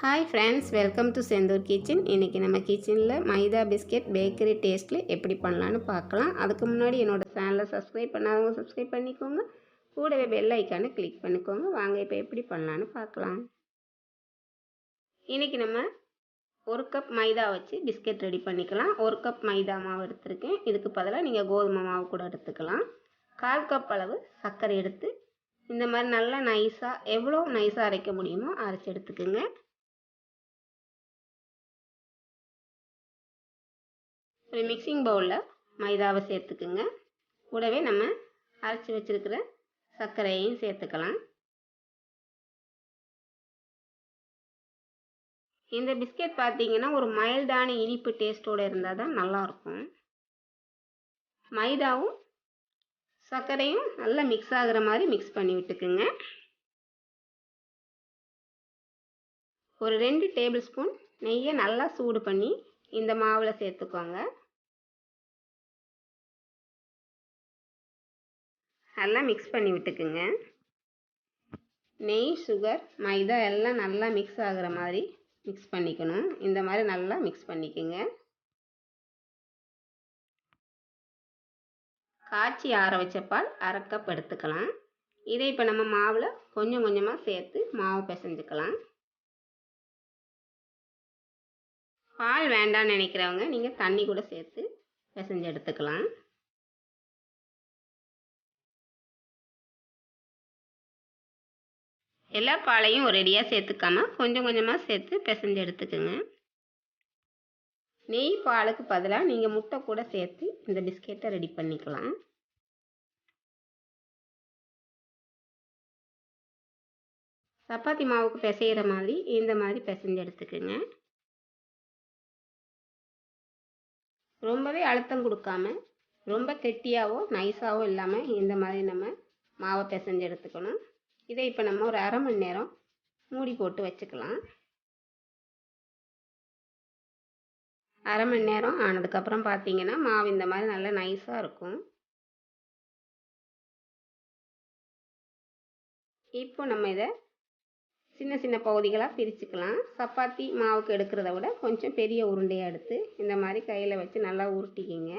Hi friends, welcome to Senthur kitchen. இன்றைக்கி நம்ம கிச்சனில் மைதா பிஸ்கெட் பேக்கரி டேஸ்ட்டில் எப்படி பண்ணலான்னு பார்க்கலாம். அதுக்கு முன்னாடி என்னோடய சேனலை சப்ஸ்கிரைப் பண்ணாதவங்க சப்ஸ்கிரைப் பண்ணிக்கோங்க. கூடவே பெல் ஐக்கானை கிளிக் பண்ணிக்கோங்க. வாங்க இப்போ எப்படி பண்ணலான்னு பார்க்கலாம். இன்றைக்கி நம்ம 1 கப் மைதா வச்சு பிஸ்கெட் ரெடி பண்ணிக்கலாம். 1 கப் மைதா மாவு எடுத்துருக்கேன். இதுக்கு பதிலாக நீங்கள் கோதுமை மாவு கூட எடுத்துக்கலாம். 1/4 கப் அளவு சர்க்கரை எடுத்து இந்த மாதிரி நல்லா நைஸாக, எவ்வளோ நைஸாக அரைக்க முடியுமோ அரைச்சி எடுத்துக்குங்க. ஒரு மிக்சிங் பவுலில் மைதாவை சேர்த்துக்குங்க. கூடவே நம்ம அரைச்சி வச்சுருக்கிற சர்க்கரையையும் சேர்த்துக்கலாம். இந்த பிஸ்கெட் பார்த்தீங்கன்னா ஒரு மைல்டான இனிப்பு டேஸ்ட்டோடு இருந்தால் தான் நல்லாயிருக்கும். மைதாவும் சர்க்கரையும் நல்லா மிக்ஸ் ஆகிற மாதிரி மிக்ஸ் பண்ணி விட்டுக்குங்க. ஒரு 2 டேபிள் ஸ்பூன் நெய்யை நல்லா சூடு பண்ணி இந்த மாவில் சேர்த்துக்கோங்க. நல்லா மிக்ஸ் பண்ணி விட்டுக்குங்க. நெய், சுகர், மைதா எல்லாம் நல்லா மிக்ஸ் ஆகிற மாதிரி மிக்ஸ் பண்ணிக்கணும். இந்த மாதிரி நல்லா மிக்ஸ் பண்ணிக்கோங்க. காய்ச்சி ஆற வச்ச பால் 1/2 கப் எடுத்துக்கலாம். இதை இப்போ நம்ம மாவில் கொஞ்சம் கொஞ்சமாக சேர்த்து மாவு பிசைஞ்சுக்கலாம். பால் வேண்டாம்னு நினைக்கிறவங்க நீங்கள் தண்ணி கூட சேர்த்து பிசைஞ்சு எடுத்துக்கலாம். எல்லா பாலையும் ஒரேடியாக சேர்த்துக்காம கொஞ்சம் கொஞ்சமாக சேர்த்து பிசைஞ்சு எடுத்துக்கோங்க. நெய் பாலுக்கு பதிலாக நீங்கள் முட்டை கூட சேர்த்து இந்த பிஸ்கெட்டை ரெடி பண்ணிக்கலாம். சப்பாத்தி மாவுக்கு பிசைகிற மாதிரி இந்த மாதிரி பிசைஞ்சு எடுத்துக்கோங்க. ரொம்பவே அழுத்தம் கொடுக்காம, ரொம்ப கெட்டியாவோ நைஸாவோ இல்லாமல் இந்த மாதிரி நம்ம மாவை பிசைஞ்சு எடுத்துக்கணும். இதை இப்போ நம்ம ஒரு 1/2 மணி நேரம் மூடி போட்டு வச்சுக்கலாம். 1/2 மணி நேரம் ஆனதுக்கப்புறம் பார்த்தீங்கன்னா மாவு இந்த மாதிரி நல்லா நைஸாக இருக்கும். இப்போ நம்ம இதை சின்ன சின்ன பகுதிகளாக பிரிச்சுக்கலாம். சப்பாத்தி மாவுக்கு எடுக்கிறத விட கொஞ்சம் பெரிய உருண்டையாக எடுத்து இந்த மாதிரி கையில் வச்சு நல்லா உருட்டிக்கிங்க.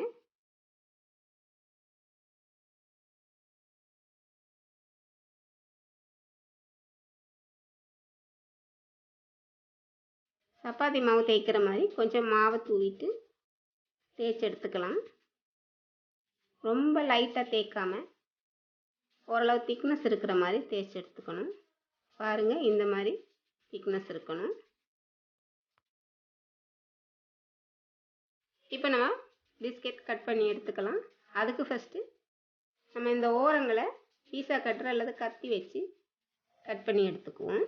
சப்பாத்தி மாவு தேய்க்கிற மாதிரி கொஞ்சம் மாவை தூவிட்டு தேய்ச்சி எடுத்துக்கலாம். ரொம்ப லைட்டாக தேய்க்காம ஓரளவு திக்னஸ் இருக்கிற மாதிரி தேய்ச்சி எடுத்துக்கணும். பாருங்கள், இந்த மாதிரி திக்னஸ் இருக்கணும். இப்போ நம்ம பிஸ்கெட் கட் பண்ணி எடுத்துக்கலாம். அதுக்கு ஃபஸ்ட்டு நம்ம இந்த ஓரங்களை பீஸா கட்டர் அல்லது கத்தி வச்சு கட் பண்ணி எடுத்துக்குவோம்.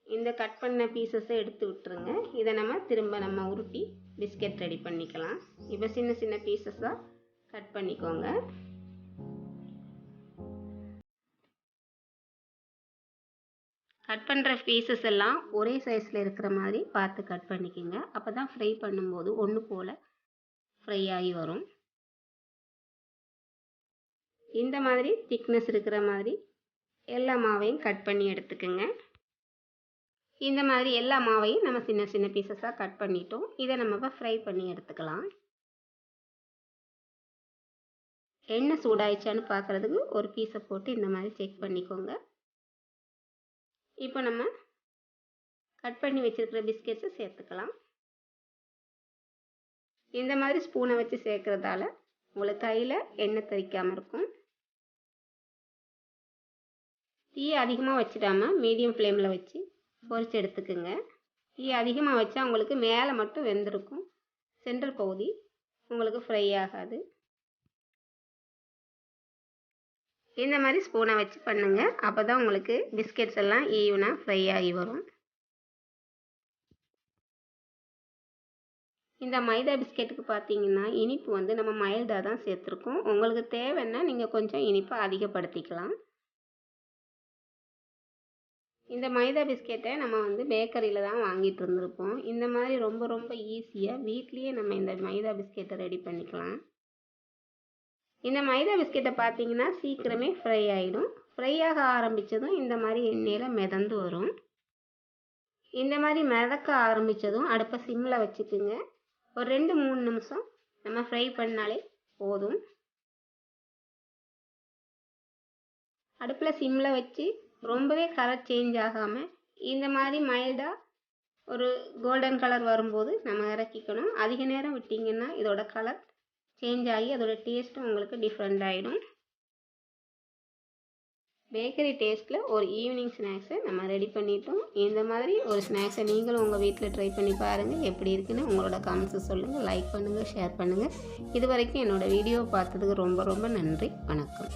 இந்த கட் பண்ண பீசஸை எடுத்து விட்டுருங்க. இதை நம்ம உருட்டி பிஸ்கெட் ரெடி பண்ணிக்கலாம். இப்போ சின்ன சின்ன பீசஸாக கட் பண்ணிக்கோங்க. கட் பண்ணுற பீசஸ் எல்லாம் ஒரே சைஸில் இருக்கிற மாதிரி பார்த்து கட் பண்ணிக்கோங்க. அப்போ தான் ஃப்ரை பண்ணும்போது ஒன்று போல் ஃப்ரை ஆகி வரும். இந்த மாதிரி திக்னஸ் இருக்கிற மாதிரி எல்லா மாவையும் கட் பண்ணி எடுத்துக்கோங்க. இந்த மாதிரி எல்லா மாவையும் நம்ம சின்ன சின்ன பீசஸாக கட் பண்ணிட்டோம். இதை நம்ம இப்போ ஃப்ரை பண்ணி எடுத்துக்கலாம். எண்ணெய் சூடாயிடுச்சான்னு பார்க்குறதுக்கு ஒரு பீஸை போட்டு இந்த மாதிரி செக் பண்ணிக்கோங்க. இப்போ நம்ம கட் பண்ணி வச்சுருக்கிற பிஸ்கெட்ஸை சேர்த்துக்கலாம். இந்த மாதிரி ஸ்பூனை வச்சு சேர்க்குறதால உங்களுக்கு கையில் எண்ணெய் தெறிக்காமல் இருக்கும். தீயை அதிகமாக வச்சிடாமல் மீடியம் ஃப்ளேமில் வச்சு பொரிச்சு எடுத்துக்குங்க. தீ அதிகமாக வச்சா உங்களுக்கு மேலே மட்டும் வெந்திருக்கும், சென்டர் பகுதி உங்களுக்கு ஃப்ரை ஆகாது. இந்த மாதிரி ஸ்பூனை வச்சு பண்ணுங்கள். அப்போ தான் உங்களுக்கு பிஸ்கெட்ஸ் எல்லாம் ஈவனாக ஃப்ரை ஆகி வரும். இந்த மைதா பிஸ்கெட்டுக்கு பார்த்தீங்கன்னா இனிப்பு நம்ம மைல்டாக தான் சேர்த்துருக்கோம். உங்களுக்கு தேவைன்னா நீங்கள் கொஞ்சம் இனிப்பை அதிகப்படுத்திக்கலாம். இந்த மைதா பிஸ்கெட்டை நம்ம பேக்கரியில் தான் வாங்கிட்டு இருந்திருப்போம். இந்த மாதிரி ரொம்ப ரொம்ப ஈஸியாக வீட்லேயே நம்ம இந்த மைதா பிஸ்கெட்டை ரெடி பண்ணிக்கலாம். இந்த மைதா பிஸ்கெட்டை பார்த்தீங்கன்னா சீக்கிரமே ஃப்ரை ஆகிடும். ஃப்ரை ஆக ஆரம்பித்ததும் இந்த மாதிரி எண்ணெயில் மிதந்து வரும். இந்த மாதிரி மிதக்க ஆரம்பித்ததும் அடுப்பை சிம்மில் வச்சுக்குங்க. ஒரு 2-3 நிமிஷம் நம்ம ஃப்ரை பண்ணாலே போதும். அடுப்பில் சிம்மில் வச்சு ரொம்பவே கலர் சேஞ்ச் ஆகாமல் இந்த மாதிரி மைல்டாக ஒரு கோல்டன் கலர் வரும்போது நம்ம இறக்கிக்கணும். அதிக நேரம் விட்டிங்கன்னா இதோட கலர் சேஞ்ச் ஆகி அதோட டேஸ்ட்டும் உங்களுக்கு டிஃப்ரெண்ட் ஆகிடும். பேக்கரி டேஸ்ட்டில் ஒரு ஈவினிங் ஸ்நாக்ஸை நம்ம ரெடி பண்ணிட்டோம். இந்த மாதிரி ஒரு ஸ்நாக்ஸை நீங்களும் உங்கள் வீட்டில் ட்ரை பண்ணி பாருங்கள். எப்படி இருக்குன்னு உங்களோட கமெண்ட்ஸை சொல்லுங்கள். லைக் பண்ணுங்கள், ஷேர் பண்ணுங்கள். இது வரைக்கும் என்னோடய வீடியோ பார்த்ததுக்கு ரொம்ப ரொம்ப நன்றி. வணக்கம்.